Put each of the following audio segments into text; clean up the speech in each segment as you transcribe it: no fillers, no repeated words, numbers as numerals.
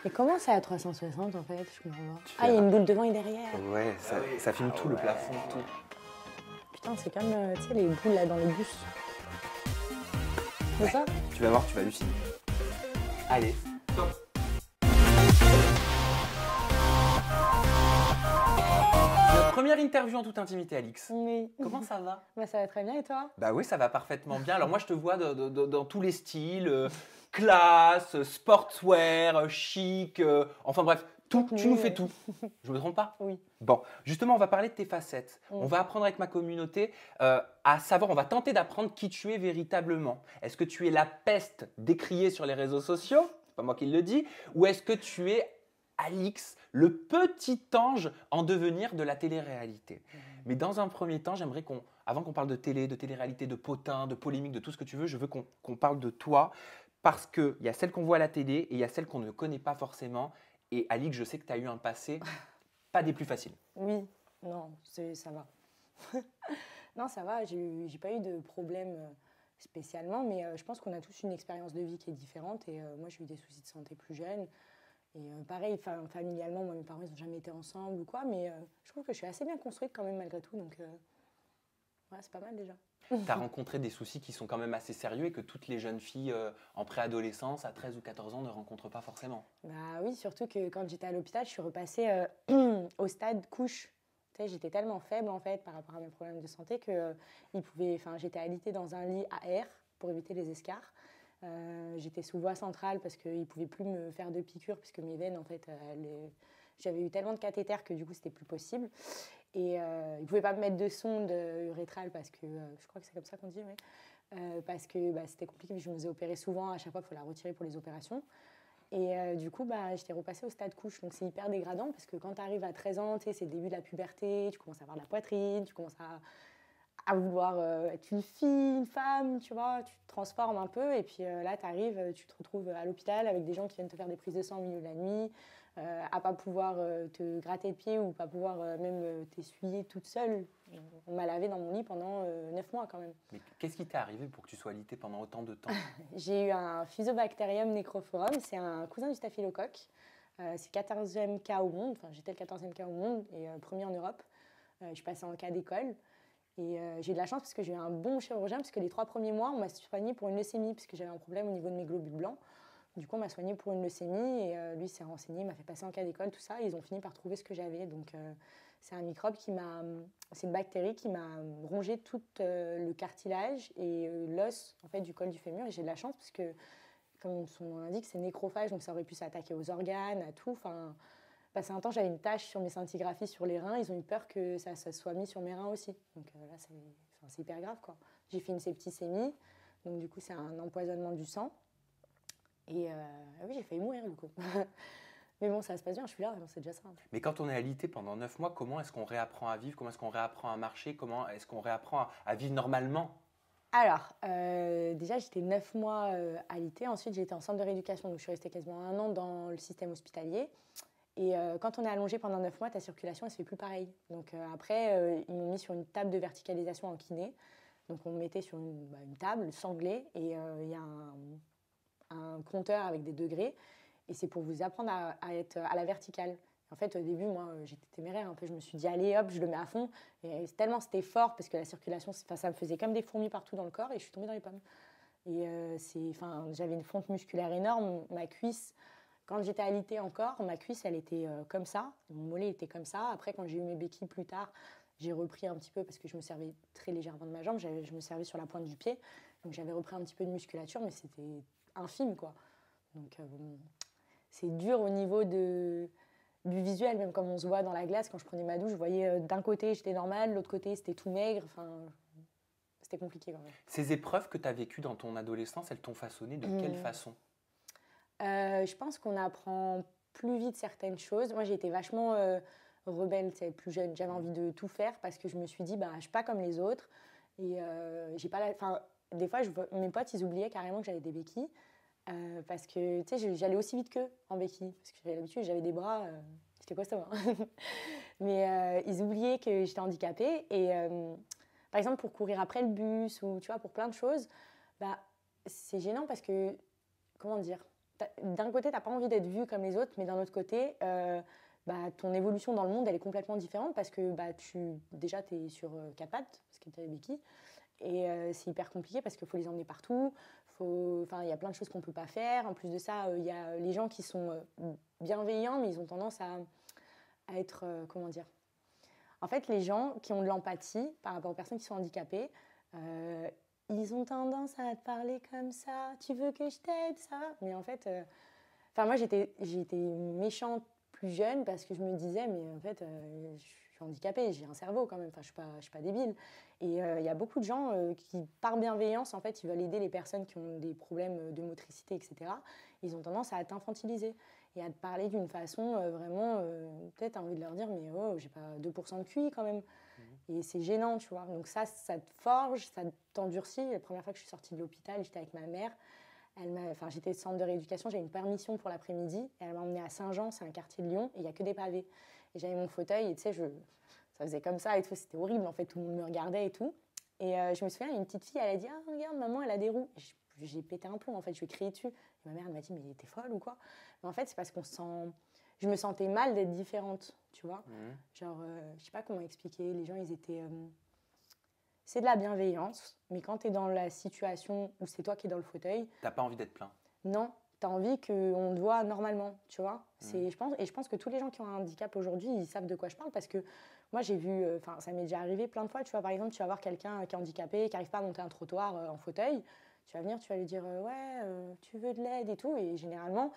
Et comment ça à 360 en fait? Je comprends pas. Tu Ah, fais il y a un- une boule devant et derrière. Ouais, ça filme tout, le plafond, tout. Putain, c'est comme tu sais, les boules là dans les bus. C'est ça? Tu vas voir, tu vas halluciner. Allez, top. Notre première interview en toute intimité, Alix. Oui. Comment ça va? Bah, ça va très bien et toi? Bah oui, ça va parfaitement bien. Alors moi, je te vois dans tous les styles, classe, sportswear, chic, enfin bref, tout. Toute Tu nous nue, fais tout. Je me trompe pas? Oui. Bon, justement, on va parler de tes facettes. Mm. On va apprendre avec ma communauté à savoir, on va tenter d'apprendre qui tu es véritablement. Est-ce que tu es la peste décriée sur les réseaux sociaux? C'est pas moi qui le dis. Ou est-ce que tu es Alix, le petit ange en devenir de la télé-réalité? Mais dans un premier temps, j'aimerais avant qu'on parle de télé-réalité, de potin, de polémique, de tout ce que tu veux, je veux qu'on parle de toi. Parce qu'il y a celle qu'on voit à la télé et il y a celle qu'on ne connaît pas forcément. Et Alix, je sais que tu as eu un passé pas des plus faciles. Oui. Non, ça va. Non, ça va. J'ai pas eu de problème spécialement, mais je pense qu'on a tous une expérience de vie qui est différente. Et moi, j'ai eu des soucis de santé plus jeune. Et pareil, familialement, moi, mes parents, ils n'ont jamais été ensemble ou quoi, mais je trouve que je suis assez bien construite quand même malgré tout, donc ouais, c'est pas mal déjà. Tu as rencontré des soucis qui sont quand même assez sérieux et que toutes les jeunes filles en préadolescence, à 13 ou 14 ans, ne rencontrent pas forcément. Bah oui, surtout que quand j'étais à l'hôpital, je suis repassée au stade couche. Tu sais, j'étais tellement faible en fait par rapport à mes problèmes de santé que j'étais alitée dans un lit à air pour éviter les escarres. J'étais sous voie centrale parce qu'ils ne pouvaient plus me faire de piqûres puisque mes veines, en fait, j'avais eu tellement de cathéters que du coup, c'était plus possible. Et ils ne pouvaient pas me mettre de sonde urétrale parce que, je crois que c'est comme ça qu'on dit, oui. Parce que c'était compliqué, je me faisais opérer souvent, à chaque fois, il faut la retirer pour les opérations. Et du coup, j'étais repassée au stade couche. Donc, c'est hyper dégradant parce que quand tu arrives à 13 ans, c'est le début de la puberté, tu commences à avoir de la poitrine, tu commences à vouloir être une fille, une femme, tu vois, tu te transformes un peu. Et puis là, tu arrives, tu te retrouves à l'hôpital avec des gens qui viennent te faire des prises de sang au milieu de la nuit, à pas pouvoir te gratter le pied ou pas pouvoir même t'essuyer toute seule. On m'a lavé dans mon lit pendant 9 mois quand même. Mais qu'est-ce qui t'est arrivé pour que tu sois alitée pendant autant de temps? J'ai eu un Fusobacterium necrophorum, c'est un cousin du staphylocoque. C'est le 14e cas au monde, enfin j'étais le 14e cas au monde et premier en Europe. Je suis passée en cas d'école. Et j'ai eu de la chance parce que j'ai eu un bon chirurgien, parce que les 3 premiers mois, on m'a soignée pour une leucémie, parce que j'avais un problème au niveau de mes globules blancs. Du coup, on m'a soignée pour une leucémie, et lui s'est renseigné, il m'a fait passer en cas d'école, tout ça, et ils ont fini par trouver ce que j'avais. Donc, c'est un microbe c'est une bactérie qui m'a rongé tout le cartilage et l'os en fait, du col du fémur. Et j'ai de la chance parce que, comme son nom l'indique, c'est nécrophage, donc ça aurait pu s'attaquer aux organes, à tout. Enfin, passé un temps, j'avais une tache sur mes scintigraphies sur les reins. Ils ont eu peur que ça soit mis sur mes reins aussi. Donc là, c'est hyper grave, quoi. J'ai fait une septicémie. Donc du coup, c'est un empoisonnement du sang. Et oui, j'ai failli mourir, du coup. Mais bon, ça se passe bien, je suis là, c'est déjà ça. Mais quand on est alité pendant 9 mois, comment est-ce qu'on réapprend à vivre? Comment est-ce qu'on réapprend à marcher? Comment est-ce qu'on réapprend à vivre normalement? Alors, déjà, j'étais 9 mois alitée. Ensuite, j'ai été en centre de rééducation. Donc, je suis restée quasiment 1 an dans le système hospitalier. Et quand on est allongé pendant 9 mois, ta circulation, elle ne se fait plus pareil. Donc après, ils m'ont mis sur une table de verticalisation en kiné. Donc on me mettait sur une table sanglée et il y a un compteur avec des degrés. Et c'est pour vous apprendre à être à la verticale. En fait, au début, moi, j'étais téméraire un peu. Je me suis dit, allez, hop, je le mets à fond. Et tellement c'était fort parce que la circulation, ça me faisait comme des fourmis partout dans le corps et je suis tombée dans les pommes. Et j'avais une fonte musculaire énorme. Ma cuisse... Quand j'étais alitée encore, ma cuisse, elle était comme ça. Mon mollet était comme ça. Après, quand j'ai eu mes béquilles plus tard, j'ai repris un petit peu parce que je me servais très légèrement de ma jambe. Je me servais sur la pointe du pied. Donc, j'avais repris un petit peu de musculature, mais c'était infime, quoi. Donc, c'est dur au niveau du visuel. Même comme on se voit dans la glace, quand je prenais ma douche, je voyais d'un côté, j'étais normale, l'autre côté, c'était tout maigre. Enfin, c'était compliqué quand même. Ces épreuves que tu as vécues dans ton adolescence, elles t'ont façonné de quelle façon? Je pense qu'on apprend plus vite certaines choses. Moi, j'ai été vachement rebelle, plus jeune. J'avais envie de tout faire parce que je me suis dit, je ne suis pas comme les autres. Et j'ai pas des fois, mes potes, ils oubliaient carrément que j'avais des béquilles. Parce que j'allais aussi vite qu'eux en béquilles. Parce que j'avais l'habitude, j'avais des bras, j'étais costaud. Hein. Mais ils oubliaient que j'étais handicapée. Et par exemple, pour courir après le bus ou tu vois, pour plein de choses, c'est gênant parce que, comment dire, d'un côté, tu n'as pas envie d'être vu comme les autres, mais d'un autre côté, ton évolution dans le monde, elle est complètement différente parce que déjà, tu es sur 4 pattes, parce que tu as les béquilles. Et c'est hyper compliqué parce qu'il faut les emmener partout. Il y a plein de choses qu'on ne peut pas faire. En plus de ça, il y a les gens qui sont bienveillants, mais ils ont tendance à être, comment dire. En fait, les gens qui ont de l'empathie par rapport aux personnes qui sont handicapées, ils ont tendance à te parler comme ça. Tu veux que je t'aide, ça va? Mais en fait, moi, j'étais méchante plus jeune parce que je me disais, mais en fait, je suis handicapée, j'ai un cerveau quand même, je ne suis pas débile. Et il y a beaucoup de gens qui, par bienveillance, en fait, ils veulent aider les personnes qui ont des problèmes de motricité, etc. Ils ont tendance à t'infantiliser et à te parler d'une façon vraiment, peut-être envie de leur dire, mais oh, j'ai pas 2% de QI quand même. Et c'est gênant, tu vois. Donc ça te forge, ça t'endurcit. La première fois que je suis sortie de l'hôpital, j'étais avec ma mère. J'étais au centre de rééducation, j'avais une permission pour l'après-midi. Et elle m'a emmenée à Saint-Jean, c'est un quartier de Lyon, et il n'y a que des pavés. Et j'avais mon fauteuil, et tu sais, ça faisait comme ça et tout. C'était horrible, en fait, tout le monde me regardait et tout. Et je me souviens, une petite fille, elle a dit « Ah, regarde, maman, elle a des roues ». J'ai pété un plomb, en fait, je lui ai crié dessus. Et ma mère, elle m'a dit « Mais t'es folle ou quoi ?» Mais en fait, c'est parce je me sentais mal d'être différente, tu vois. Genre, je sais pas comment expliquer. Les gens, ils étaient... C'est de la bienveillance, mais quand tu es dans la situation où c'est toi qui es dans le fauteuil... T'as pas envie d'être plein. Non, tu as envie qu'on te voit normalement, tu vois. Je pense que tous les gens qui ont un handicap aujourd'hui, ils savent de quoi je parle parce que moi, j'ai vu... ça m'est déjà arrivé plein de fois, tu vois. Par exemple, tu vas voir quelqu'un qui est handicapé, qui n'arrive pas à monter un trottoir en fauteuil. Tu vas venir, tu vas lui dire « Ouais, tu veux de l'aide et tout ». Et généralement...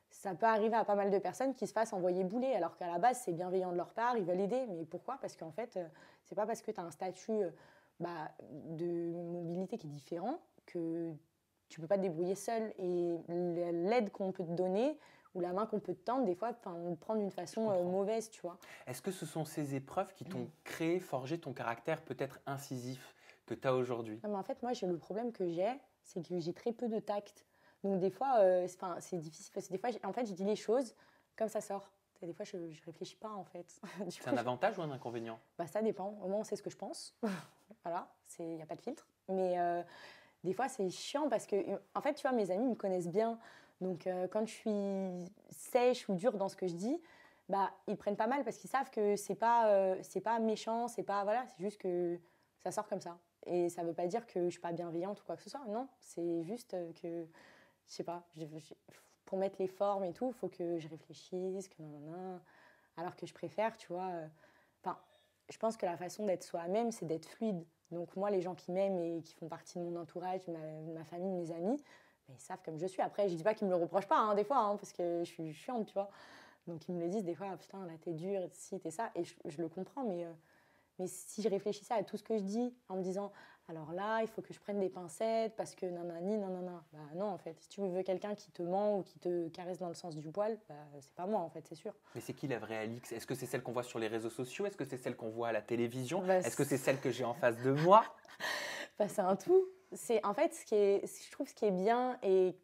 Ça peut arriver à pas mal de personnes qui se fassent envoyer bouler, alors qu'à la base, c'est bienveillant de leur part, ils veulent aider. Mais pourquoi? Parce qu'en fait, c'est pas parce que tu as un statut de mobilité qui est différent que tu peux pas te débrouiller seul. Et l'aide qu'on peut te donner ou la main qu'on peut te tendre, des fois, on le prend d'une façon mauvaise, tu vois. Est-ce que ce sont ces épreuves qui t'ont créé, forgé ton caractère peut-être incisif que tu as aujourd'hui? En fait, moi, le problème que c'est que j'ai très peu de tact. Donc des fois, c'est difficile parce que des fois, en fait, je dis les choses comme ça sort. Des fois, je réfléchis pas en fait. C'est un avantage ou un inconvénient? Ça dépend. Au moins, on sait ce que je pense. Voilà, il n'y a pas de filtre. Mais des fois, c'est chiant parce que, en fait, tu vois, mes amis me connaissent bien. Donc quand je suis sèche ou dure dans ce que je dis, ils prennent pas mal parce qu'ils savent que c'est pas méchant, c'est juste que ça sort comme ça. Et ça veut pas dire que je suis pas bienveillante ou quoi que ce soit. Non, c'est juste que je sais pas, pour mettre les formes et tout, il faut que je réfléchisse, alors que je préfère, tu vois. Je pense que la façon d'être soi-même, c'est d'être fluide. Donc moi, les gens qui m'aiment et qui font partie de mon entourage, ma famille, mes amis, ils savent comme je suis. Après, je dis pas qu'ils me le reprochent pas, des fois, parce que je suis chiante, tu vois. Donc ils me le disent des fois, putain, là, t'es dure, si, t'es ça. Et je le comprends, mais si je réfléchissais à tout ce que je dis en me disant alors là, il faut que je prenne des pincettes parce que nanani, nanana. Non, en fait, si tu veux quelqu'un qui te ment ou qui te caresse dans le sens du poil, c'est pas moi, en fait, c'est sûr. Mais c'est qui la vraie Alix? Est-ce que c'est celle qu'on voit sur les réseaux sociaux? Est-ce que c'est celle qu'on voit à la télévision? Est-ce que c'est celle que j'ai en face de moi? C'est un tout. En fait, je trouve ce qui est bien et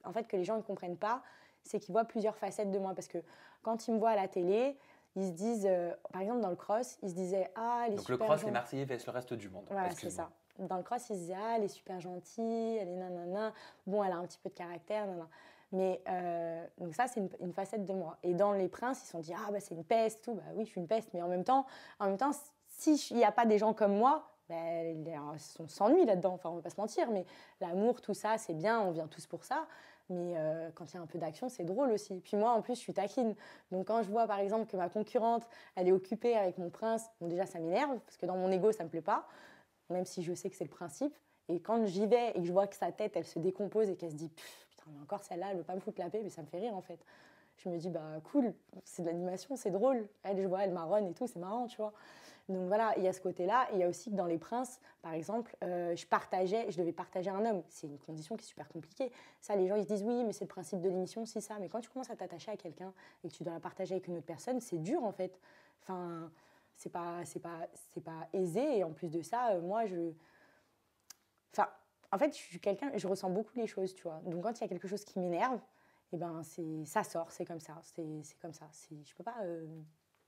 en fait que les gens ne comprennent pas, c'est qu'ils voient plusieurs facettes de moi. Parce que quand ils me voient à la télé, ils se disent, par exemple dans le cross, ils se disaient « Ah, elle est donc super le cross, gentille. » les Marseillais vs le reste du monde. Voilà, c'est ça. Dans le cross, ils se disaient « Ah, elle est super gentille, elle est nanana. Bon, elle a un petit peu de caractère, nanana. » Mais donc ça, c'est une facette de moi. Et dans les princes, ils se sont dit « Ah, c'est une peste, tout. » Oui, je suis une peste. Mais en même temps s'il n'y a pas des gens comme moi, on s'ennuie là-dedans. Enfin, on ne va pas se mentir. Mais l'amour, tout ça, c'est bien. On vient tous pour ça. Mais quand il y a un peu d'action, c'est drôle aussi. Puis moi, en plus, je suis taquine. Donc quand je vois, par exemple, que ma concurrente, elle est occupée avec mon prince, bon, déjà, ça m'énerve, parce que dans mon ego, ça ne me plaît pas, même si je sais que c'est le principe. Et quand j'y vais et que je vois que sa tête, elle se décompose et qu'elle se dit « Putain, mais encore celle-là, elle ne veut pas me foutre la paix », mais ça me fait rire, en fait. Je me dis « Cool, c'est de l'animation, c'est drôle. » Je vois, elle marronne et tout, c'est marrant, tu vois. Donc voilà, il y a ce côté-là. Il y a aussi que dans Les Princes, par exemple, je devais partager un homme. C'est une condition qui est super compliquée. Ça, les gens, ils se disent oui, mais c'est le principe de l'émission, c'est ça. Mais quand tu commences à t'attacher à quelqu'un et que tu dois la partager avec une autre personne, c'est dur en fait. Enfin, c'est pas aisé. Et en plus de ça, en fait, je suis quelqu'un, je ressens beaucoup les choses, tu vois. Donc quand il y a quelque chose qui m'énerve, ça sort, c'est comme ça. C'est comme ça. Je peux pas.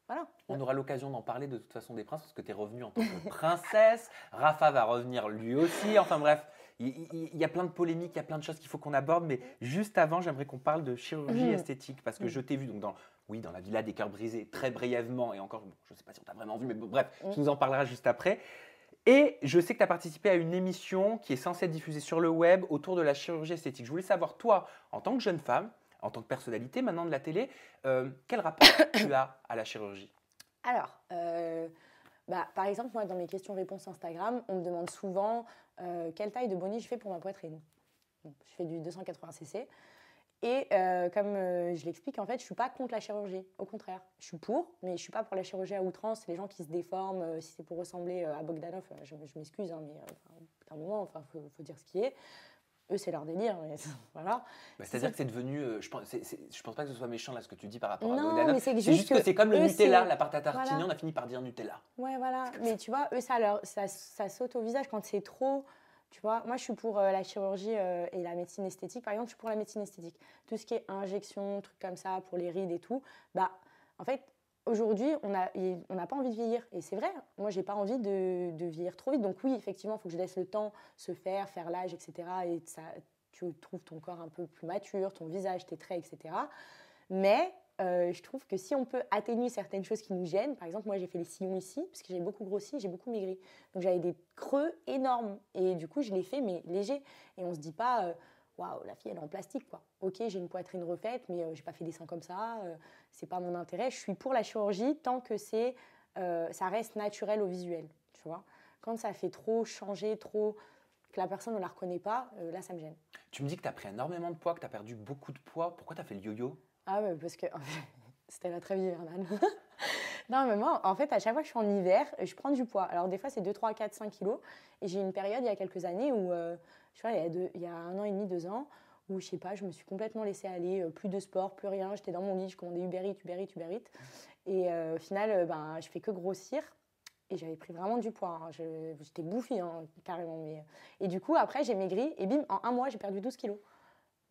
Voilà. On aura l'occasion d'en parler de toute façon des princes parce que tu es revenue en tant que princesse. Rafa va revenir lui aussi. Enfin bref, il y a plein de polémiques, il y a plein de choses qu'il faut qu'on aborde, mais juste avant, j'aimerais qu'on parle de chirurgie esthétique, parce que je t'ai vu donc dans la Villa des Cœurs Brisés, très brièvement, et encore, bon, je ne sais pas si on t'a vraiment vu, mais bon, bref, tu nous en parleras juste après. Et je sais que tu as participé à une émission qui est censée être diffusée sur le web autour de la chirurgie esthétique. Je voulais savoir, toi, en tant que jeune femme, en tant que personnalité maintenant de la télé, quel rapport tu as à la chirurgie? Alors, par exemple, moi, dans mes questions-réponses Instagram, on me demande souvent quelle taille de body je fais pour ma poitrine. Bon, je fais du 280 cc. Et comme je l'explique, en fait, je ne suis pas contre la chirurgie. Au contraire, je suis pour, mais je ne suis pas pour la chirurgie à outrance. C'est les gens qui se déforment. Si c'est pour ressembler à Bogdanov, je m'excuse, hein, mais au bout d'un moment, faut dire ce qui est. Eux, c'est leur délire. Mais, voilà. C'est-à-dire que c'est devenu. Je pense pas que ce soit méchant là ce que tu dis par rapport à Non, Bogdanov. mais c'est juste que c'est comme le Nutella, la pâte à tartiner, voilà. on a fini par dire Nutella. Ouais, voilà. Mais tu vois, eux, ça saute au visage quand c'est trop. Tu vois, moi, je suis pour la chirurgie et la médecine esthétique. Par exemple, je suis pour la médecine esthétique. Tout ce qui est injection, trucs comme ça, pour les rides et tout. En fait, aujourd'hui, on n'a pas envie de vieillir. Et c'est vrai, moi, j'ai pas envie de vieillir trop vite. Donc oui, effectivement, il faut que je laisse le temps se faire l'âge, etc. Et ça, tu trouves ton corps un peu plus mature, ton visage, tes traits, etc. Mais je trouve que si on peut atténuer certaines choses qui nous gênent, par exemple, moi j'ai fait les sillons ici, parce que j'ai beaucoup grossi, j'ai beaucoup maigri. Donc j'avais des creux énormes. Et du coup, je les fais, mais légers. Et on ne se dit pas, waouh, la fille, elle est en plastique, quoi. Ok, j'ai une poitrine refaite, mais je n'ai pas fait des seins comme ça. C'est pas mon intérêt. Je suis pour la chirurgie tant que ça reste naturel au visuel, tu vois. Quand ça fait trop changer, trop que la personne ne la reconnaît pas, là, ça me gêne. Tu me dis que tu as pris énormément de poids, que tu as perdu beaucoup de poids. Pourquoi tu as fait le yo-yo? Ah ouais, parce que c'était la trêve hivernale. Non, mais moi, en fait, à chaque fois que je suis en hiver, je prends du poids. Alors, des fois, c'est 2, 3, 4, 5 kilos. Et j'ai eu une période, il y a quelques années, où, je vois, il y a 1 an et demi, 2 ans, où, je sais pas, je me suis complètement laissée aller. Plus de sport, plus rien. J'étais dans mon lit, je commandais Uber Eats. Et au final, je fais que grossir. Et j'avais pris vraiment du poids. Hein. J'étais bouffie, hein, carrément. Et du coup, après, j'ai maigri. Et bim, en 1 mois, j'ai perdu 12 kilos.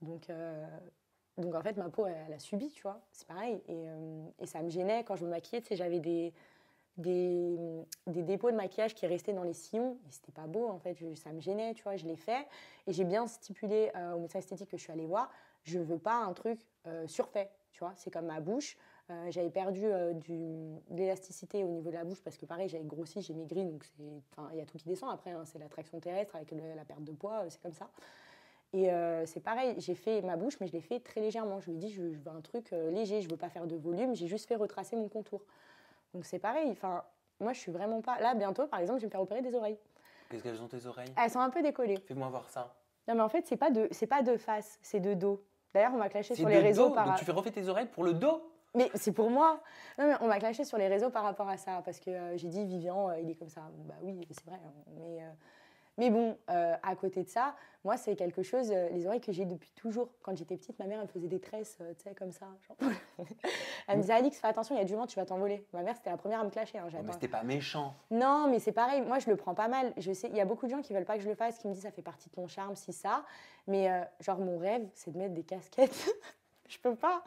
Donc, en fait, ma peau, elle a subi, tu vois. C'est pareil. Et ça me gênait quand je me maquillais. Tu sais, j'avais des dépôts de maquillage qui restaient dans les sillons. Et c'était pas beau, en fait. Ça me gênait, tu vois. Je l'ai fait. Et j'ai bien stipulé au médecin esthétique que je suis allée voir. Je veux pas un truc surfait, tu vois. C'est comme ma bouche. J'avais perdu de l'élasticité au niveau de la bouche parce que, pareil, j'avais grossi, j'ai maigri. Donc, il y a tout qui descend après. Hein. C'est l'attraction terrestre avec la perte de poids. C'est comme ça. Et c'est pareil, j'ai fait ma bouche, mais je l'ai fait très légèrement. Je lui ai dit, je veux un truc léger, je ne veux pas faire de volume, j'ai juste fait retracer mon contour. Donc c'est pareil, enfin, moi je suis vraiment pas... Là, bientôt, par exemple, je vais me faire opérer des oreilles. Qu'est-ce qu'elles ont tes oreilles? Elles sont un peu décollées. Fais-moi voir ça. Non, mais en fait, c'est pas de face, c'est de dos. D'ailleurs, on m'a clashé sur les réseaux par... Donc tu fais refaire tes oreilles pour le dos? Mais c'est pour moi. Non, mais on m'a clashé sur les réseaux par rapport à ça, parce que j'ai dit, Vivian, il est comme ça. Bon, bah oui, c'est vrai, hein, mais bon, à côté de ça, moi, c'est quelque chose, les oreilles que j'ai depuis toujours. Quand j'étais petite, ma mère, elle me faisait des tresses, tu sais, comme ça. Genre. Elle me disait, Alix, fais attention, il y a du vent, tu vas t'envoler. Ma mère, c'était la première à me clasher. Hein, mais c'était pas méchant. Non, mais c'est pareil. Moi, je le prends pas mal. Je sais, il y a beaucoup de gens qui veulent pas que je le fasse, qui me disent, ça fait partie de ton charme, si ça. Mais genre, mon rêve, c'est de mettre des casquettes. Je peux pas.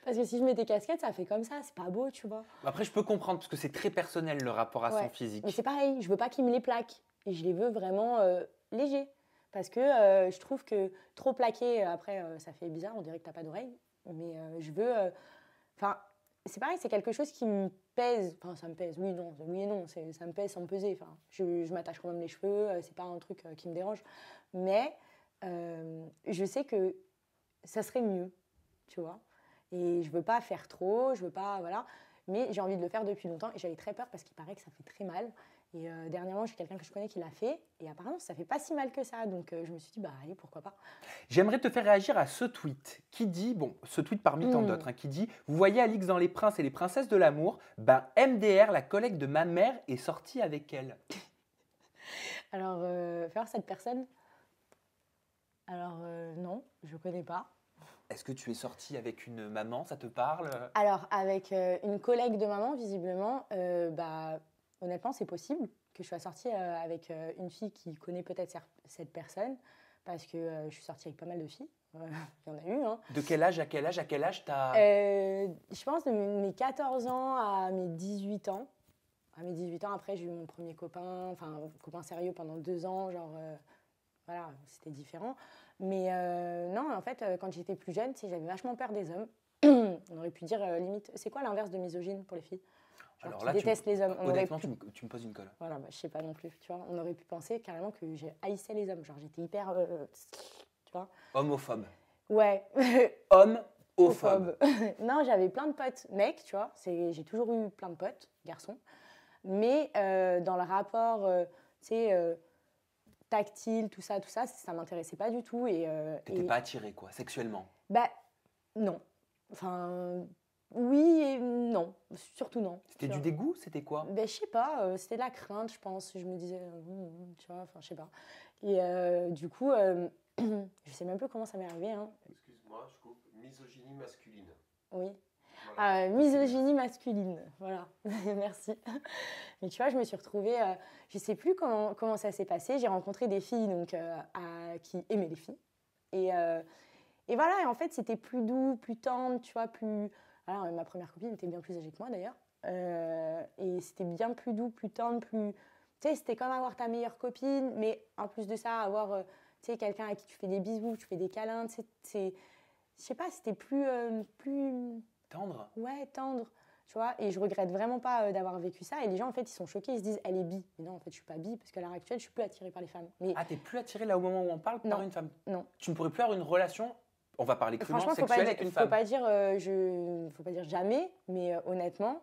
Parce que si je mets des casquettes, ça fait comme ça. C'est pas beau, tu vois. Après, je peux comprendre, parce que c'est très personnel, le rapport à son physique. Mais c'est pareil, je veux pas qu'ils me les plaquent. Et je les veux vraiment légers. Parce que je trouve que trop plaqué, après, ça fait bizarre, on dirait que t'as pas d'oreille. Mais je veux... Enfin, c'est pareil, c'est quelque chose qui me pèse. Enfin, ça me pèse, oui et non. Ça me pèse sans me peser. Enfin, je m'attache quand même les cheveux, c'est pas un truc qui me dérange. Mais je sais que ça serait mieux, tu vois. Et je veux pas faire trop, je veux pas... Voilà. Mais j'ai envie de le faire depuis longtemps et j'avais très peur parce qu'il paraît que ça fait très mal. Et dernièrement, j'ai quelqu'un que je connais qui l'a fait et apparemment, ça fait pas si mal que ça. Donc, je me suis dit, bah allez, pourquoi pas. J'aimerais te faire réagir à ce tweet qui dit, bon, ce tweet parmi tant d'autres, hein, qui dit « Vous voyez Alix dans Les Princes et les Princesses de l'amour, ben MDR, la collègue de ma mère, est sortie avec elle. » Alors, fais voir cette personne. Alors, non, je connais pas. Est-ce que tu es sortie avec une maman, ça te parle? Alors, avec une collègue de maman, visiblement, honnêtement, c'est possible que je sois sortie avec une fille qui connaît peut-être cette personne, parce que je suis sortie avec pas mal de filles. Il y en a eu. Hein. De quel âge à quel âge? À quel âge t'as... Je pense de mes 14 ans à mes 18 ans. À mes 18 ans, après, j'ai eu mon premier copain, enfin, copain sérieux pendant 2 ans, genre voilà, c'était différent. Mais non, en fait, quand j'étais plus jeune, j'avais vachement peur des hommes. On aurait pu dire limite, c'est quoi l'inverse de misogyne pour les filles? Genre Alors qui là, détestent les hommes. On aurait honnêtement, pu... tu me poses une colle. Voilà, bah, je sais pas non plus, tu vois. On aurait pu penser carrément que j'ai haïssais les hommes. Genre j'étais hyper, tu vois. Homophobe. Ouais, Homme-ophobe. ophobe. Non, j'avais plein de potes mecs, tu vois. J'ai toujours eu plein de potes garçons. Mais dans le rapport, tu sais, tactile, tout ça m'intéressait pas du tout. T'étais pas attirée, quoi, sexuellement. Bah, non. Enfin, oui et non. Surtout non. C'était Tu du vois. dégoût, c'était quoi? Ben, je sais pas, c'était de la crainte, je pense. Je me disais, tu vois, enfin, je sais pas. Et du coup, je sais même plus comment ça m'est arrivé, hein. Excuse-moi, je coupe. Misogynie masculine. Oui. Voilà. Misogynie masculine, voilà, merci. Mais tu vois, je me suis retrouvée, je sais plus comment ça s'est passé. J'ai rencontré des filles donc, qui aimaient les filles. Et voilà, et en fait, c'était plus doux, plus tendre, tu vois, plus... Alors, ma première copine était bien plus âgée que moi, d'ailleurs. Et c'était bien plus doux, plus tendre, plus... Tu sais, c'était comme avoir ta meilleure copine, mais en plus de ça, avoir, tu sais, quelqu'un à qui tu fais des bisous, tu fais des câlins, tu sais, je sais pas, c'était plus... Tendre? Ouais, tendre, tu vois. Et je regrette vraiment pas d'avoir vécu ça. Et les gens, en fait, ils sont choqués, ils se disent, elle est bi. Mais non, en fait, je suis pas bi, parce qu'à l'heure actuelle, je suis plus attirée par les femmes. Mais Ah, t'es plus attirée là au moment où on parle par non, une femme? non. Tu ne pourrais plus avoir une relation, on va parler crûment, Franchement, sexuelle avec une faut femme? pas dire, faut pas dire jamais, mais honnêtement,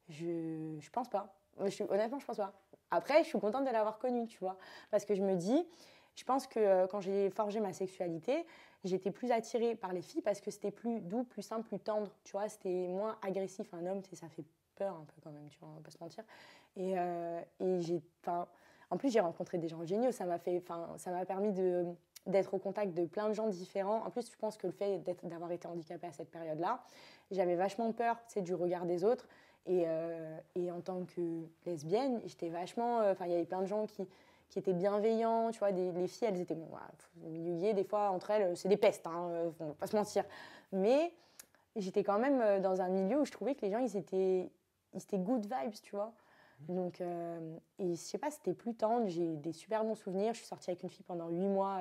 je pense pas. Honnêtement, je pense pas. Après, je suis contente de l'avoir connue, tu vois, parce que je me dis, je pense que quand j'ai forgé ma sexualité, j'étais plus attirée par les filles parce que c'était plus doux, plus simple, plus tendre, tu vois, c'était moins agressif. Un homme, tu sais, ça fait peur un peu quand même, tu vois, on va pas se mentir. Enfin, en plus, j'ai rencontré des gens géniaux, ça m'a permis d'être au contact de plein de gens différents. En plus, je pense que le fait d'avoir été handicapée à cette période-là, j'avais vachement peur, tu sais, du regard des autres. Et en tant que lesbienne, j'étais vachement... Enfin, il y avait plein de gens qui étaient bienveillants, tu vois, les filles, elles étaient... Bon, voilà, au milieu gay, des fois, entre elles, c'est des pestes, hein, on va pas se mentir. Mais j'étais quand même dans un milieu où je trouvais que les gens, ils étaient good vibes, tu vois. Donc, et je sais pas, c'était plus tendre, j'ai des super bons souvenirs. Je suis sortie avec une fille pendant 8 mois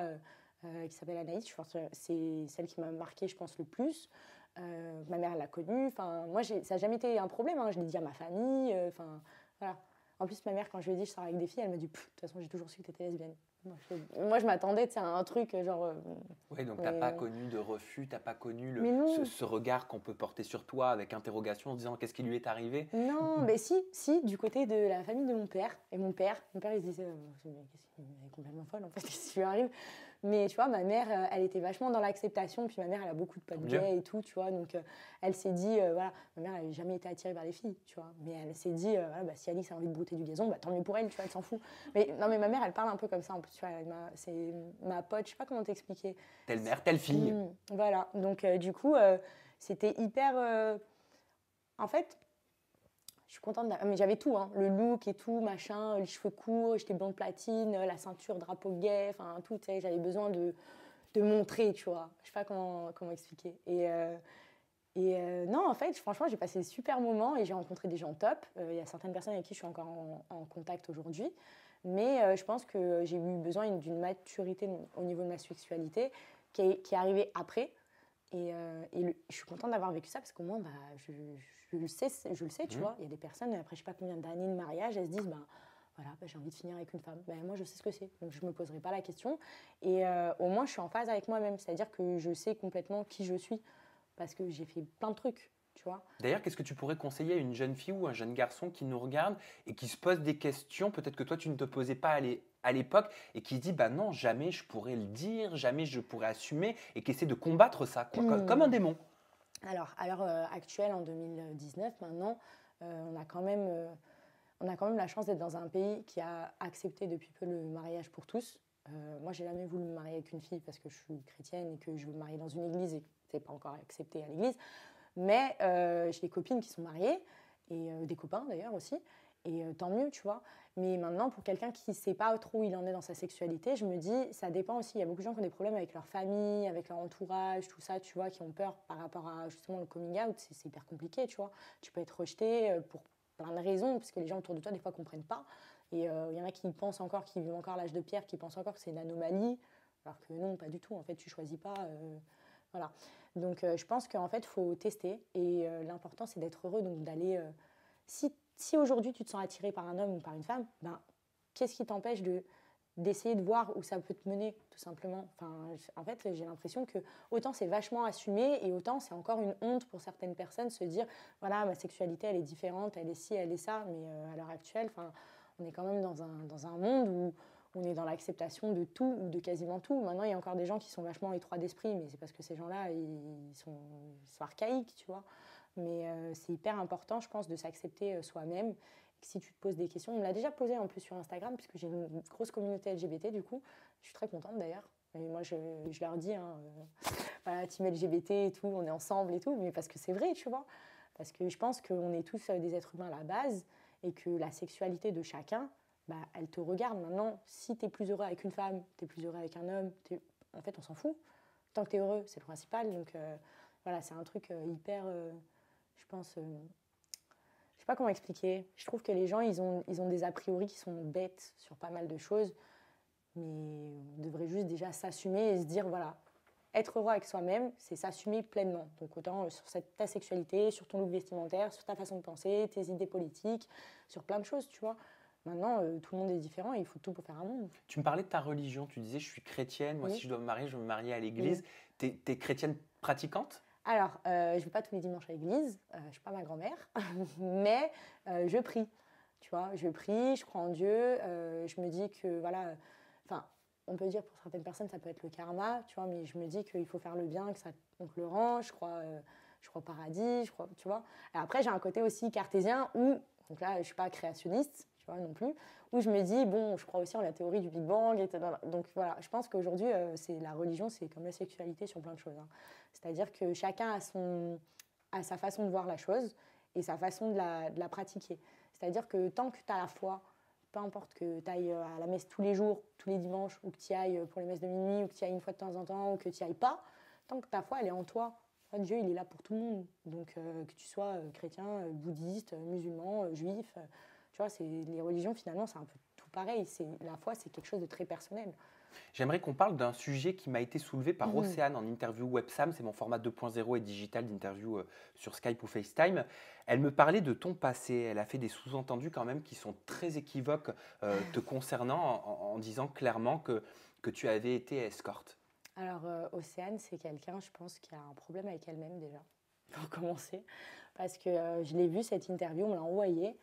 qui s'appelle Anaïs. C'est celle qui m'a marquée, je pense, le plus. Ma mère, elle l'a connue. Enfin, moi, ça n'a jamais été un problème, hein. Je l'ai dit à ma famille. Enfin, voilà. En plus, ma mère, quand je lui ai dit que je sors avec des filles, elle m'a dit, de toute façon, j'ai toujours su que tu étais lesbienne. Moi, je m'attendais à un truc genre... Oui, donc tu n'as pas connu de refus, tu n'as pas connu ce regard qu'on peut porter sur toi avec interrogation en se disant qu'est-ce qui lui est arrivé? Non, mais si, du côté de la famille de mon père. Et mon père, il se disait, elle est complètement folle en fait, qu'est-ce qui lui arrive? Mais tu vois, ma mère, elle était vachement dans l'acceptation. Puis ma mère, elle a beaucoup de potes gays et tout, tu vois. Donc elle s'est dit, voilà, ma mère, elle n'a jamais été attirée par les filles, tu vois. Mais elle s'est dit, voilà, bah, si Alix a envie de brouter du gazon, bah, tant mieux pour elle, tu vois, elle s'en fout. Mais non, mais ma mère, elle parle un peu comme ça en plus, tu vois. C'est ma pote, je sais pas comment t'expliquer. Telle mère, telle fille. Voilà, donc du coup, c'était hyper. En fait, je suis contente. Mais j'avais tout, hein, le look et tout, machin, les cheveux courts, j'étais blonde platine, la ceinture, drapeau gay, enfin tout, tu sais, j'avais besoin de montrer, tu vois. Je sais pas comment expliquer. Non, en fait, franchement, j'ai passé des super moments et j'ai rencontré des gens top. Il y a certaines personnes avec qui je suis encore en contact aujourd'hui. Mais je pense que j'ai eu besoin d'une maturité au niveau de ma sexualité qui est arrivée après. Je suis contente d'avoir vécu ça parce qu'au moins, bah, je le sais, tu vois. Il y a des personnes, après je sais pas combien d'années de mariage, elles se disent, bah, voilà, bah, j'ai envie de finir avec une femme. Bah, moi, je sais ce que c'est, donc je ne me poserai pas la question. Et au moins, je suis en phase avec moi-même, c'est-à-dire que je sais complètement qui je suis parce que j'ai fait plein de trucs, tu vois. D'ailleurs, qu'est-ce que tu pourrais conseiller à une jeune fille ou un jeune garçon qui nous regarde et qui se pose des questions, peut-être que toi, tu ne te posais pas à l'époque, et qui se dit, bah non, jamais je pourrais le dire, jamais je pourrais assumer, et qui essaie de combattre ça, quoi, comme un démon. Alors, à l'heure actuelle, en 2019, maintenant, on a quand même la chance d'être dans un pays qui a accepté depuis peu le mariage pour tous. Moi, j'ai jamais voulu me marier avec une fille parce que je suis chrétienne et que je veux me marier dans une église et que c'est pas encore accepté à l'église. Mais j'ai des copines qui sont mariées et des copains d'ailleurs aussi. Et tant mieux, tu vois. Mais maintenant, pour quelqu'un qui ne sait pas trop où il en est dans sa sexualité, je me dis, ça dépend aussi. Il y a beaucoup de gens qui ont des problèmes avec leur famille, avec leur entourage, tout ça, tu vois, qui ont peur par rapport à justement le coming out. C'est hyper compliqué, tu vois. Tu peux être rejeté pour plein de raisons, parce que les gens autour de toi, des fois, ne comprennent pas. Et il y en a qui pensent encore, qui vivent encore l'âge de pierre, qui pensent encore que c'est une anomalie, alors que non, pas du tout. En fait, tu choisis pas. Voilà. Donc, je pense qu'en fait, il faut tester. Et l'important, c'est d'être heureux. Donc, d'aller. Si aujourd'hui, tu te sens attiré par un homme ou par une femme, ben, qu'est-ce qui t'empêche d'essayer de voir où ça peut te mener, tout simplement. Enfin, en fait, j'ai l'impression que autant c'est vachement assumé et autant c'est encore une honte pour certaines personnes se dire, voilà, ma sexualité, elle est différente, elle est ci, elle est ça. Mais à l'heure actuelle, enfin, on est quand même dans un monde où on est dans l'acceptation de tout ou de quasiment tout. Maintenant, il y a encore des gens qui sont vachement étroits d'esprit, mais c'est parce que ces gens-là, ils sont archaïques, tu vois. Mais c'est hyper important, je pense, de s'accepter soi-même. Si tu te poses des questions, on me l'a déjà posé en plus sur Instagram, puisque j'ai une grosse communauté LGBT, du coup. Je suis très contente d'ailleurs. Et moi, je leur dis, hein, voilà, team LGBT et tout, on est ensemble et tout, mais parce que c'est vrai, tu vois. Parce que je pense qu'on est tous des êtres humains à la base et que la sexualité de chacun, bah, elle te regarde. Maintenant, si tu es plus heureux avec une femme, tu es plus heureux avec un homme, en fait, on s'en fout. Tant que tu es heureux, c'est le principal. Donc voilà, c'est un truc hyper, je pense, je sais pas comment expliquer. Je trouve que les gens, ils ont des a priori qui sont bêtes sur pas mal de choses, mais on devrait juste déjà s'assumer et se dire, voilà, être heureux avec soi-même, c'est s'assumer pleinement. Donc autant sur ta sexualité, sur ton look vestimentaire, sur ta façon de penser, tes idées politiques, sur plein de choses, tu vois. Maintenant, tout le monde est différent et il faut tout pour faire un monde. Tu me parlais de ta religion, tu disais je suis chrétienne, moi Oui. si je dois me marier, je veux me marier à l'église. Oui. T'es chrétienne pratiquante? Alors, je ne vais pas tous les dimanches à l'église, je ne suis pas ma grand-mère, mais je prie. Tu vois, je prie, je crois en Dieu, je me dis que, voilà, enfin, on peut dire pour certaines personnes, ça peut être le karma, tu vois, mais je me dis qu'il faut faire le bien, que ça, on te le rend, je crois au paradis, je crois, tu vois. Et après, j'ai un côté aussi cartésien où, donc là, je ne suis pas créationniste, tu vois, non plus, où je me dis, bon, je crois aussi en la théorie du Big Bang, etc. Donc voilà, je pense qu'aujourd'hui, c'est la religion, c'est comme la sexualité sur plein de choses, hein. C'est-à-dire que chacun a sa façon de voir la chose et sa façon de la pratiquer. C'est-à-dire que tant que tu as la foi, peu importe que tu ailles à la messe tous les jours, tous les dimanches, ou que tu y ailles pour les messes de minuit, ou que tu y ailles une fois de temps en temps, ou que tu n'y ailles pas, tant que ta foi, elle est en toi, Dieu, il est là pour tout le monde. Donc, que tu sois chrétien, bouddhiste, musulman, juif, tu vois, les religions, finalement, c'est un peu tout pareil. La foi, c'est quelque chose de très personnel. J'aimerais qu'on parle d'un sujet qui m'a été soulevé par Océane en interview WebSam, c'est mon format 2.0 et digital d'interview sur Skype ou FaceTime. Elle me parlait de ton passé, elle a fait des sous-entendus quand même qui sont très équivoques te concernant en disant clairement que tu avais été escorte. Alors, Océane, c'est quelqu'un, je pense, qui a un problème avec elle-même déjà, pour commencer. Parce que je l'ai vu, cette interview, on me l'a envoyée.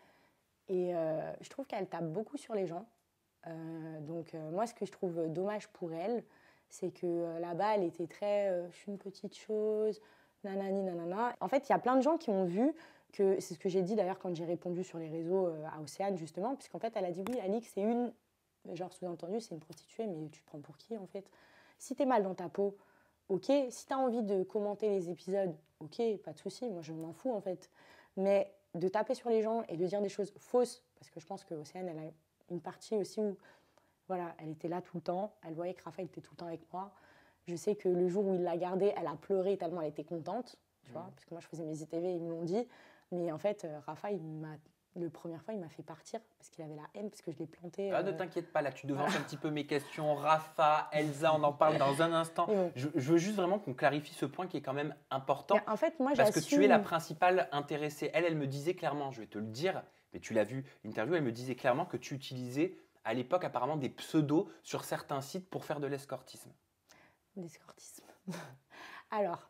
Et je trouve qu'elle tape beaucoup sur les gens. Donc, moi, ce que je trouve dommage pour elle, c'est que là-bas, elle était très je suis une petite chose, nanani, nanana. En fait, il y a plein de gens qui ont vu que, c'est ce que j'ai dit d'ailleurs quand j'ai répondu sur les réseaux à Océane, justement, puisqu'en fait, elle a dit oui, Alix, c'est une, genre sous-entendu, c'est une prostituée, mais tu te prends pour qui en fait? Si t'es mal dans ta peau, ok. Si t'as envie de commenter les épisodes, ok, pas de souci, moi je m'en fous en fait. Mais de taper sur les gens et de dire des choses fausses, parce que je pense que Océane, elle a une partie aussi où, voilà, elle était là tout le temps, elle voyait que Raphaël était tout le temps avec moi. Je sais que le jour où il l'a gardée, elle a pleuré tellement elle était contente, tu vois, parce que moi je faisais mes ITV, ils me l'ont dit. Mais en fait, Raphaël, la première fois, il m'a fait partir parce qu'il avait la haine, parce que je l'ai planté. Ah, ne t'inquiète pas, là tu devances un petit peu mes questions. Rafa, Elsa, on en parle dans un instant. Bon. Je veux juste vraiment qu'on clarifie ce point qui est quand même important. Mais en fait, moi, parce que tu es la principale intéressée. Elle me disait clairement, je vais te le dire, mais tu l'as vu, l'interview, elle me disait clairement que tu utilisais à l'époque apparemment des pseudos sur certains sites pour faire de l'escortisme. L'escortisme. Alors,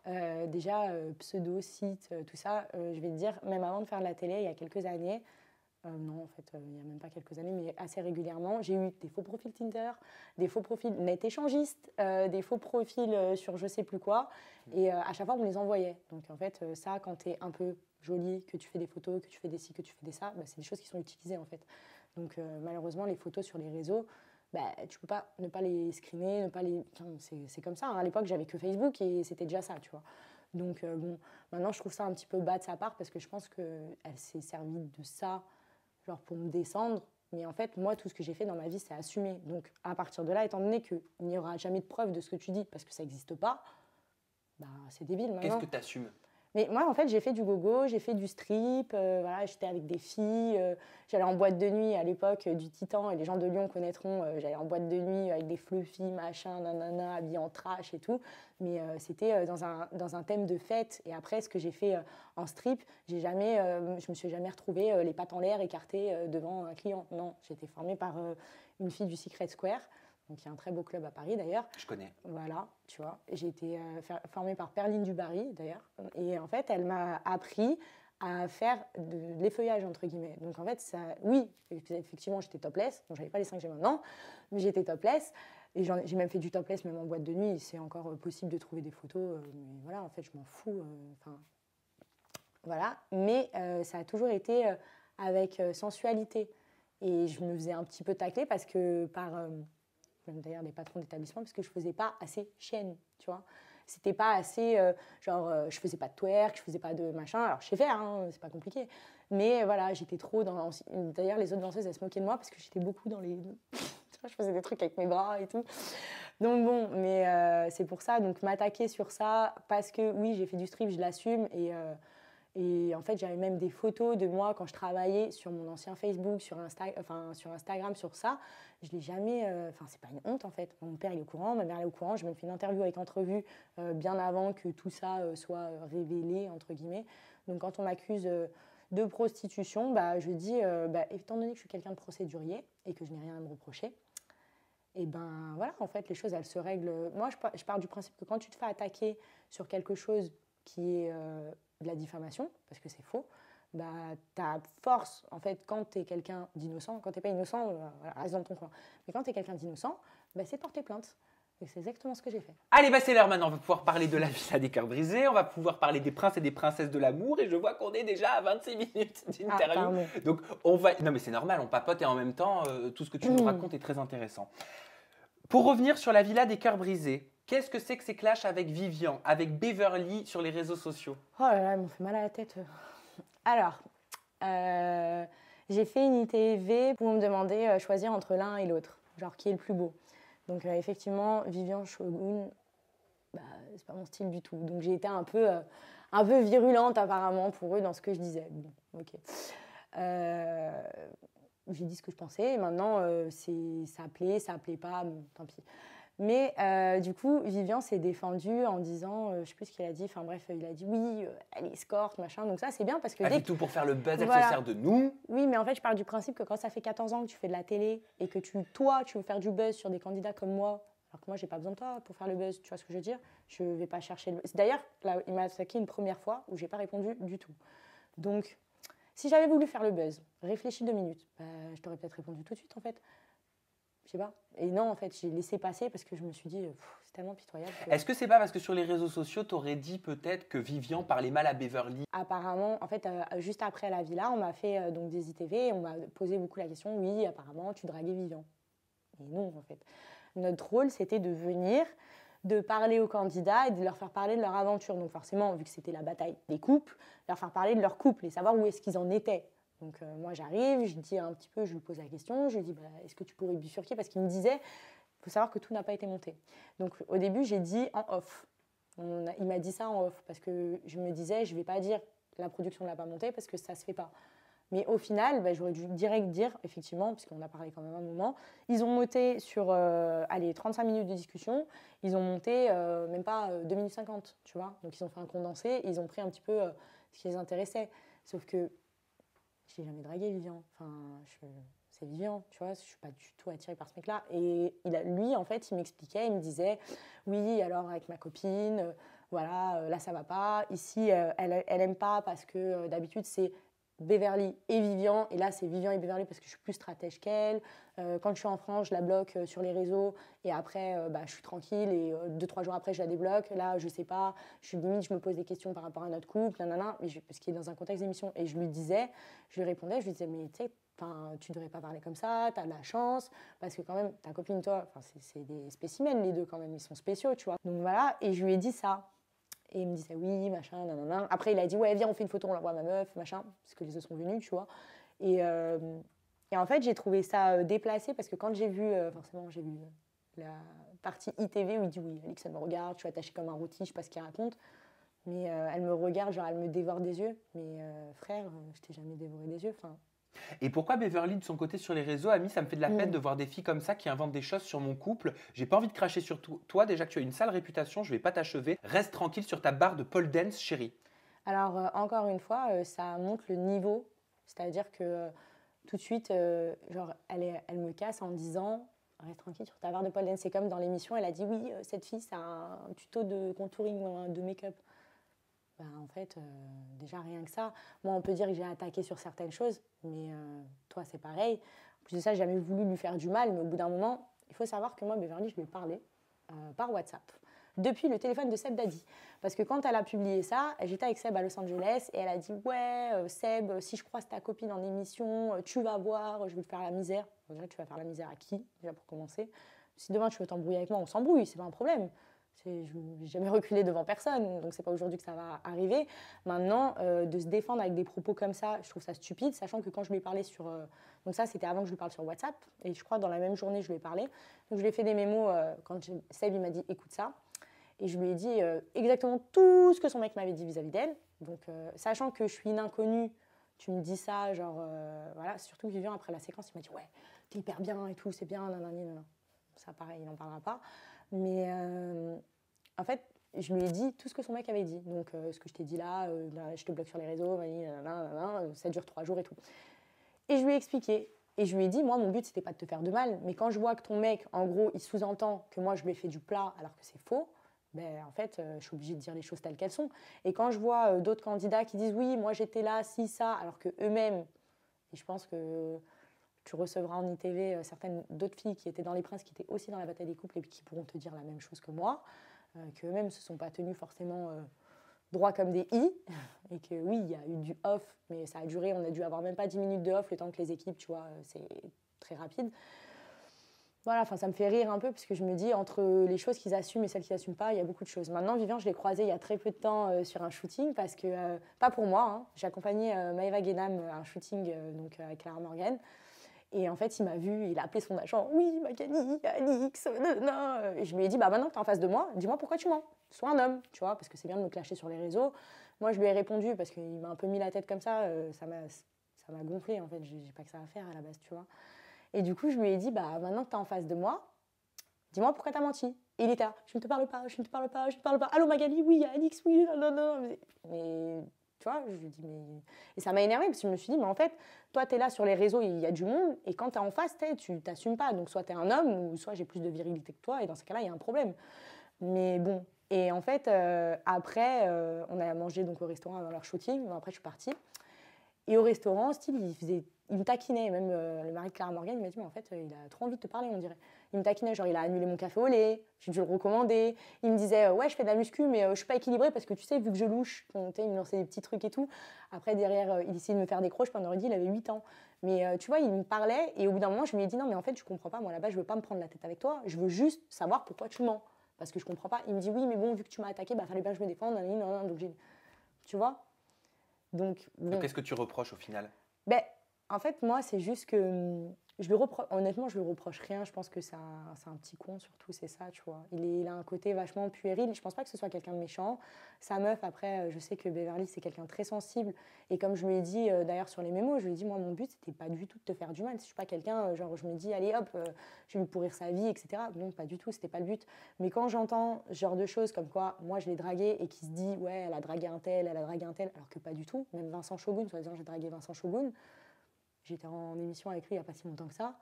déjà, pseudo, site, tout ça, je vais te dire, même avant de faire de la télé, il y a quelques années, non, en fait, il n'y a même pas quelques années, mais assez régulièrement, j'ai eu des faux profils Tinder, des faux profils net échangistes, des faux profils sur je sais plus quoi, et à chaque fois, on me les envoyait. Donc, en fait, ça, quand tu es un peu jolie, que tu fais des photos, que tu fais des ci, que tu fais des ça, bah, c'est des choses qui sont utilisées, en fait. Donc, malheureusement, les photos sur les réseaux, bah, tu peux pas ne pas les screener, ne pas les... Enfin, c'est comme ça, hein. À l'époque, j'avais que Facebook et c'était déjà ça, tu vois. Donc, bon, maintenant, je trouve ça un petit peu bas de sa part parce que je pense qu'elle s'est servie de ça, genre pour me descendre. Mais en fait, moi, tout ce que j'ai fait dans ma vie, c'est assumer. Donc, à partir de là, étant donné qu'il n'y aura jamais de preuve de ce que tu dis parce que ça n'existe pas, bah, c'est débile maintenant. Qu'est-ce que tu assumes? Mais moi, en fait, j'ai fait du gogo, j'ai fait du strip, voilà, j'étais avec des filles, j'allais en boîte de nuit à l'époque du Titan, et les gens de Lyon connaîtront, j'allais en boîte de nuit avec des fleufies, machin, nanana, habillée en trash et tout, mais c'était dans un thème de fête. Et après, ce que j'ai fait en strip, je me suis jamais retrouvée les pattes en l'air écartées devant un client. Non, j'ai été formée par une fille du Secret Square, donc il y a un très beau club à Paris d'ailleurs. Je connais. Voilà, tu vois. J'ai été formée par Perline Dubarry d'ailleurs. Et en fait, elle m'a appris à faire de l'effeuillage, entre guillemets. Donc en fait, oui, effectivement, j'étais topless. Donc j'avais pas les seins que j'ai maintenant, mais j'étais topless. Et j'ai même fait du topless, même en boîte de nuit. C'est encore possible de trouver des photos. Mais voilà, en fait, je m'en fous. Voilà. Mais ça a toujours été avec sensualité. Et je me faisais un petit peu tacler parce que même d'ailleurs des patrons d'établissement, parce que je faisais pas assez chienne, tu vois. C'était pas assez, je faisais pas de twerk, je faisais pas de machin. Alors je sais faire, hein, c'est pas compliqué. Mais voilà, j'étais trop dans... D'ailleurs, les autres danseuses, elles se moquaient de moi parce que j'étais beaucoup dans les... Tu vois, je faisais des trucs avec mes bras et tout. Donc bon, mais c'est pour ça, donc m'attaquer sur ça, parce que oui, j'ai fait du strip, je l'assume, et en fait, j'avais même des photos de moi quand je travaillais sur mon ancien Facebook, sur Instagram, sur ça. Je l'ai jamais... c'est pas une honte, en fait. Mon père, il est au courant, ma mère, elle est au courant. J'ai même fait une interview avec Entrevue bien avant que tout ça soit révélé, entre guillemets. Donc, quand on m'accuse de prostitution, je dis, étant donné que je suis quelqu'un de procédurier et que je n'ai rien à me reprocher, et ben voilà, en fait, les choses, elles se règlent. Moi, je pars du principe que quand tu te fais attaquer sur quelque chose qui est de la diffamation, parce que c'est faux, ta force, en fait, quand tu es quelqu'un d'innocent, quand tu n'es pas innocent, voilà, reste dans ton coin. Mais quand tu es quelqu'un d'innocent, c'est de porter plainte. Et c'est exactement ce que j'ai fait. Allez, c'est l'heure maintenant. On va pouvoir parler de la villa des cœurs brisés. On va pouvoir parler des princes et des princesses de l'amour. Et je vois qu'on est déjà à 26 minutes d'interview. Donc, on va... Non, mais c'est normal, on papote et en même temps, tout ce que tu nous racontes est très intéressant. Pour revenir sur la villa des cœurs brisés, qu'est-ce que c'est que ces clashs avec Vivian, avec Beverly sur les réseaux sociaux? Oh là là, ils m'ont fait mal à la tête. Alors, j'ai fait une ITV pour me demander choisir entre l'un et l'autre. Genre, qui est le plus beau. Donc, effectivement, Vivian Shogun, c'est pas mon style du tout. Donc, j'ai été un peu virulente, apparemment, pour eux dans ce que je disais. Bon, ok. J'ai dit ce que je pensais. Et maintenant, ça plaît pas, bon, tant pis. Mais du coup, Vivian s'est défendue en disant, je sais plus ce qu'il a dit, enfin bref, il a dit oui, elle est escorte, machin. Donc ça, c'est bien parce que... Elle fait tout pour faire le buzz, elle se sert de nous. Oui, mais en fait, je pars du principe que quand ça fait 14 ans que tu fais de la télé et que toi, tu veux faire du buzz sur des candidats comme moi, alors que moi, j'ai pas besoin de toi pour faire le buzz, tu vois ce que je veux dire? Je vais pas chercher le buzz. D'ailleurs, là, il m'a attaqué une première fois où j'ai pas répondu du tout. Donc, si j'avais voulu faire le buzz, réfléchis 2 minutes, je t'aurais peut-être répondu tout de suite, en fait. Je sais pas. Et non, en fait, j'ai laissé passer parce que je me suis dit, c'est tellement pitoyable. Est-ce que c'est pas parce que sur les réseaux sociaux, t'aurais dit peut-être que Vivian parlait mal à Beverly? Apparemment, en fait, juste après la villa, on m'a fait donc des ITV et on m'a posé beaucoup la question, oui, apparemment, tu draguais Vivian. Et non, en fait. Notre rôle, c'était de venir, de parler aux candidats et de leur faire parler de leur aventure. Donc forcément, vu que c'était la bataille des couples, leur faire parler de leur couple et savoir où est-ce qu'ils en étaient. Donc moi j'arrive, je dis un petit peu, je lui pose la question, je lui dis est-ce que tu pourrais bifurquer, parce qu'il me disait, il faut savoir que tout n'a pas été monté. Donc au début j'ai dit en off. Il m'a dit ça en off parce que je me disais je vais pas dire la production ne l'a pas monté parce que ça se fait pas. Mais au final, j'aurais dû direct dire, effectivement, puisqu'on a parlé quand même un moment, ils ont monté sur 35 minutes de discussion, ils ont monté même pas 2 minutes 50, tu vois. Donc ils ont fait un condensé, et ils ont pris un petit peu ce qui les intéressait. Sauf que je n'ai jamais dragué Vivian. Enfin, c'est Vivian, tu vois, je ne suis pas du tout attirée par ce mec-là. Et lui, en fait, il m'expliquait, il me disait, oui, alors avec ma copine, voilà, là, ça va pas. Ici, elle aime pas parce que d'habitude, c'est Beverly et Vivian. Et là, c'est Vivian et Beverly parce que je suis plus stratège qu'elle. Quand je suis en France, je la bloque sur les réseaux. Et après, je suis tranquille. Et 2-3 jours après, je la débloque. Là, je sais pas. Je me pose des questions par rapport à notre couple, nanana. Parce qu'il est dans un contexte d'émission. Et je lui répondais, je lui disais, mais tu sais, tu devrais pas parler comme ça, tu as de la chance. Parce que quand même, ta copine, toi, c'est des spécimens, les deux quand même. Ils sont spéciaux, tu vois. Donc voilà. Et je lui ai dit ça. Et il me disait oui, machin, nanana. Après, il a dit ouais, viens, on fait une photo, on l'envoie à ma meuf, machin, parce que les autres sont venus, tu vois. Et en fait, j'ai trouvé ça déplacé parce que quand j'ai vu, forcément, j'ai vu la partie ITV où il dit oui, Alix, elle me regarde, je suis attachée comme un rôti, je sais pas ce qu'il raconte. Mais elle me regarde, genre elle me dévore des yeux. Mais frère, je t'ai jamais dévoré des yeux. Enfin, Et pourquoi Beverly, de son côté, sur les réseaux, Ami, ça me fait de la peine de voir des filles comme ça qui inventent des choses sur mon couple. J'ai pas envie de cracher sur toi, déjà que tu as une sale réputation, je vais pas t'achever. Reste tranquille sur ta barre de pole dance, chérie. alors, encore une fois, ça montre le niveau. C'est-à-dire que tout de suite, genre, elle me casse en disant reste tranquille sur ta barre de pole dance. C'est comme dans l'émission, elle a dit oui, cette fille, c'est un tuto de contouring ou de make-up. Bah, en fait, déjà rien que ça. Moi, on peut dire que j'ai attaqué sur certaines choses, mais toi, c'est pareil. En plus de ça, j'ai jamais voulu lui faire du mal, mais au bout d'un moment, il faut savoir que moi, Beverly, je lui ai parlé par WhatsApp depuis le téléphone de Seb Daddy. Parce que quand elle a publié ça, j'étais avec Seb à Los Angeles et elle a dit ouais, Seb, si je croise ta copine en émission, tu vas voir, je vais te faire la misère. Déjà, tu vas faire la misère à qui, déjà pour commencer? Si demain tu veux t'embrouiller avec moi, on s'embrouille, c'est pas un problème. Je n'ai jamais reculé devant personne, donc c'est pas aujourd'hui que ça va arriver. Maintenant, de se défendre avec des propos comme ça, je trouve ça stupide, sachant que quand je lui ai parlé sur... donc ça, c'était avant que je lui parle sur WhatsApp, et je crois dans la même journée, je lui ai parlé. Donc je lui ai fait des mémos quand Seb il m'a dit « écoute ça ». Et je lui ai dit exactement tout ce que son mec m'avait dit vis-à-vis d'elle. Donc, sachant que je suis une inconnue, tu me dis ça, genre, voilà. Surtout que Vivian, après la séquence, il m'a dit ouais, t'es hyper bien et tout, c'est bien, nanani, nanana. Ça, pareil, il n'en parlera pas. Mais en fait, je lui ai dit tout ce que son mec avait dit. Donc, ce que je t'ai dit là, je te bloque sur les réseaux, ça dure 3 jours et tout. Et je lui ai expliqué. Et je lui ai dit, moi, mon but, c'était pas de te faire de mal. Mais quand je vois que ton mec, en gros, il sous-entend que moi, je lui ai fait du plat alors que c'est faux, ben, en fait, je suis obligée de dire les choses telles qu'elles sont. Et quand je vois d'autres candidats qui disent, oui, moi, j'étais là, si, ça, alors qu'eux-mêmes, et je pense que tu recevras en ITV certaines d'autres filles qui étaient dans Les Princes, qui étaient aussi dans la bataille des couples et qui pourront te dire la même chose que moi, qu'eux-mêmes ne se sont pas tenus forcément droit comme des i, et que oui, il y a eu du off, mais ça a duré, on a dû avoir même pas 10 minutes de off, le temps que les équipes, tu vois, c'est très rapide. Voilà, enfin, ça me fait rire un peu, parce que je me dis, entre les choses qu'ils assument et celles qu'ils n'assument pas, il y a beaucoup de choses. Maintenant, Vivian, je l'ai croisé il y a très peu de temps sur un shooting, parce que, pas pour moi, hein, j'ai accompagné Maëva Guénam à un shooting donc, avec Clara Morgan. Et en fait, il m'a vu, il a appelé son agent. Oui, Magali, Alix, nanana. Et je lui ai dit, bah maintenant que tu es en face de moi, dis-moi pourquoi tu mens. Sois un homme, tu vois, parce que c'est bien de me clasher sur les réseaux. Moi, je lui ai répondu parce qu'il m'a un peu mis la tête comme ça. Ça m'a gonflé, en fait. J'ai pas que ça à faire à la base, tu vois. Et du coup, je lui ai dit, bah maintenant que tu es en face de moi, dis-moi pourquoi tu as menti. Et il était là, je ne te parle pas, je ne te parle pas, je ne te parle pas. Allô Magali, oui, Alix, oui, non, non. Mais tu vois, je lui dis, mais. Et ça m'a énervée parce que je me suis dit, mais en fait, toi, tu es là sur les réseaux, il y a du monde, et quand tu es en face, tu t'assumes pas. Donc, soit tu es un homme, ou soit j'ai plus de virilité que toi, et dans ce cas-là, il y a un problème. Mais bon. Et en fait, après, on a mangé donc, au restaurant avant leur shooting. Bon, après, je suis partie. Et au restaurant, style, il me taquinait. Même le mari de Clara Morgan, il m'a dit, mais en fait, il a trop envie de te parler, on dirait. Il me taquinait, genre, il a annulé mon café au lait, j'ai dû le recommander. Il me disait, ouais, je fais de la muscu, mais je suis pas équilibrée parce que tu sais, vu que je louche, il me lançait des petits trucs et tout. Après, derrière, il essayait de me faire des croches, puis on aurait dit, il avait 8 ans. Mais tu vois, il me parlait, et au bout d'un moment, je lui ai dit, non, mais en fait, je comprends pas, moi là-bas, je veux pas me prendre la tête avec toi, je veux juste savoir pourquoi tu mens. Parce que je comprends pas. Il me dit, oui, mais bon, vu que tu m'as attaqué, bah, fallait bien que je me défende, donc j'ai. Tu vois? Donc, bon. Qu'est-ce que tu reproches au final? Ben, en fait, moi, c'est juste que honnêtement, je lui reproche rien. Je pense que c'est un petit con, surtout, c'est ça, tu vois. Il a un côté vachement puéril. Je pense pas que ce soit quelqu'un de méchant. Sa meuf, après, je sais que Beverly, c'est quelqu'un de très sensible. Et comme je lui ai dit, d'ailleurs, sur les mémos, je lui ai dit, moi, mon but, c'était pas du tout de te faire du mal. Je suis pas quelqu'un, genre, je me dis, allez, hop, je vais lui pourrir sa vie, etc. Non, pas du tout, c'était pas le but. Mais quand j'entends ce genre de choses, comme quoi, moi, je l'ai draguée et qui se dit, ouais, elle a dragué un tel, elle a dragué un tel, alors que pas du tout. Même Vincent Shogun, soi-disant, j'ai dragué Vincent Shogun. J'étais en émission avec lui il n'y a pas si longtemps que ça.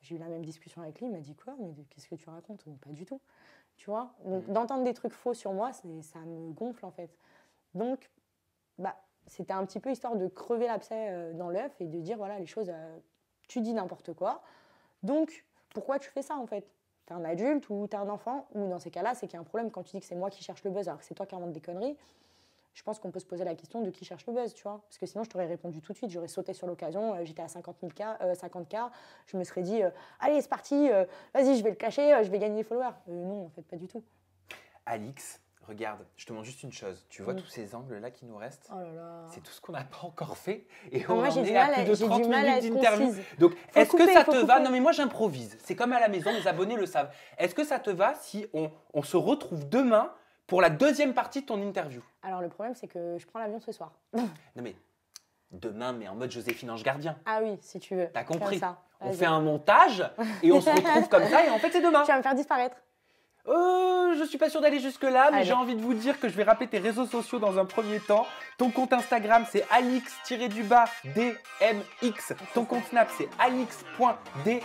J'ai eu la même discussion avec lui. Il m'a dit quoi? Mais qu'est-ce que tu racontes? Pas du tout. Tu vois? Donc, d'entendre des trucs faux sur moi, ça me gonfle en fait. Donc, bah, c'était un petit peu histoire de crever l'abcès dans l'œuf et de dire voilà, les choses, tu dis n'importe quoi. Donc, pourquoi tu fais ça en fait? T'es un adulte ou t'es un enfant? Ou dans ces cas-là, c'est qu'il y a un problème quand tu dis que c'est moi qui cherche le buzz alors que c'est toi qui invente des conneries. Je pense qu'on peut se poser la question de qui cherche le buzz, tu vois. Parce que sinon, je t'aurais répondu tout de suite, j'aurais sauté sur l'occasion, j'étais à 50K, je me serais dit, allez, c'est parti, vas-y, je vais le cacher, je vais gagner des followers. Non, en fait, pas du tout. Alix, regarde, je te demande juste une chose. Tu vois tous ces angles-là qui nous restent? Oh là là. C'est tout ce qu'on n'a pas encore fait. Et moi, on j'ai en du est mal à plus de 30 minutes d'interview. concise. Donc, est-ce que couper, ça te va? couper. Non, mais moi, j'improvise. C'est comme à la maison, les abonnés le savent. Est-ce que ça te va si on se retrouve demain pour la deuxième partie de ton interview. Alors, le problème, c'est que je prends l'avion ce soir. Non mais, demain, mais en mode Joséphine Ange Gardien. Ah oui, si tu veux. T'as compris? Comme ça. On Vas-y. fait un montage et on se retrouve comme ça et en fait, c'est demain. Tu vas me faire disparaître. Je suis pas sûr d'aller jusque-là, mais Allez. j'ai envie de vous dire que je vais rappeler tes réseaux sociaux dans un premier temps. Ton compte Instagram, c'est alix-dmx. Ton compte Snap, c'est alix.dmx.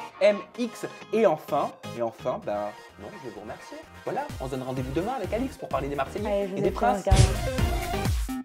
Et enfin, non, je vais vous remercier. Voilà, on se donne rendez-vous demain avec Alix pour parler des Marseillais Allez, et des Joséphine, Princes. regarde.